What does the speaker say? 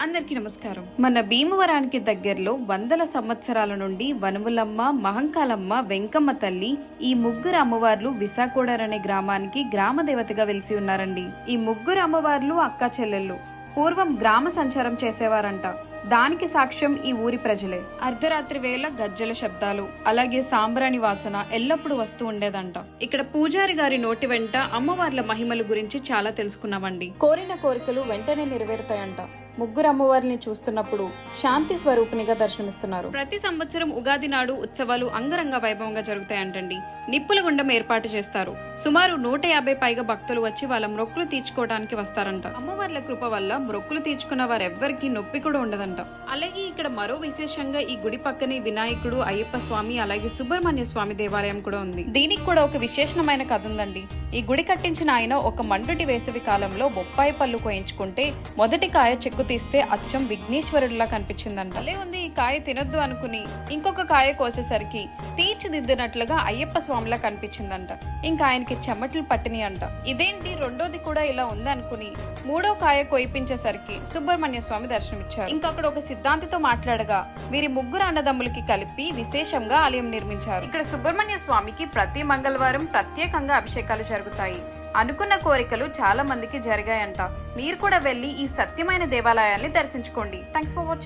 అందరికీ నమస్కారం. మన భీమవరానికి దగ్గరలో వందల సంవత్సరాల నుండి వనములమ్మ, మహంకాళమ్మ, వెంకమ్మ తల్లి ఈ ముగ్గురు అమ్మవార్లు విశాఖోడర్ అనే గ్రామానికి గ్రామ దేవతగా వెలిసి ఉన్నారండి. ఈ ముగ్గురు అమ్మవార్లు అక్క చెల్లెళ్ళు పూర్వం గ్రామ సంచారం చేసేవారంట. దానికి సాక్ష్యం ఈ ఊరి ప్రజలే. అర్ధరాత్రి వేళ గజ్జల శబ్దాలు, అలాగే సాంబ్రాణి వాసన ఎల్లప్పుడూ వస్తూ ఉండేదంట. ఇక్కడ పూజారి గారి నోటి వెంట అమ్మవార్ల మహిమల గురించి చాలా తెలుసుకున్నామండి. కోరిన కోరికలు వెంటనే నెరవేరుతాయంట. ముగ్గురు అమ్మవారిని చూస్తున్నప్పుడు శాంతి స్వరూపినిగా దర్శనమిస్తున్నారు. ప్రతి సంవత్సరం ఉగాది నాడు ఉత్సవాలు అంగరంగ వైభవంగా జరుగుతాయంటండి. నిప్పుల గుండం ఏర్పాటు చేస్తారు. సుమారు 150 పైగా భక్తులు వచ్చి వాళ్ళ మొక్కులు తీర్చుకోవడానికి వస్తారంట. అమ్మవార్ల కృప వల్ల మొక్కులు తీర్చుకున్న వారెవ్వరికి నొప్పి కూడా ఉండదంట. అలాగే ఇక్కడ మరో విశేషంగా ఈ గుడి పక్కనే వినాయకుడు, అయ్యప్ప స్వామి, అలాగే సుబ్రహ్మణ్య స్వామి దేవాలయం కూడా ఉంది. దీనికి కూడా ఒక విశేషమైన కథ ఉందండి. ఈ గుడి కట్టించిన ఆయన ఒక మండుటి వేసవి కాలంలో బొప్పాయి పళ్ళు కోయించుకుంటే మొదటి కాయ చెక్కు తీస్తే అచ్చం విఘ్నేశ్వరుడిలా కనిపించిందంట. అలే ఉంది ఈ కాయ తినొద్దు అనుకుని ఇంకొక కాయ కోసేసరికి తీర్చిదిద్దినట్లుగా అయ్యప్ప స్వామిలా కనిపించిందంట. ఇంకా ఆయనకి చెమటలు పట్టినాయి అంట. ఇదేంటి రెండోది కూడా ఇలా ఉంది అనుకుని మూడో కాయ కోయిపించేసరికి సుబ్రహ్మణ్య స్వామి దర్శనమిచ్చారు. ఇంకా అక్కడ ఒక సిద్ధాంతితో మాట్లాడగా వీరి ముగ్గురు అన్నదమ్ములకి కలిపి విశేషంగా ఆలయం నిర్మించారు. ఇక్కడ సుబ్రహ్మణ్య స్వామికి ప్రతి మంగళవారం ప్రత్యేకంగా అభిషేకాలు జరుగుతాయి. అనుకున్న కోరికలు చాలా మందికి జరిగాయంట. మీరు కూడా వెళ్ళి ఈ సత్యమైన దేవాలయాన్ని దర్శించుకోండి. Thanks for watching.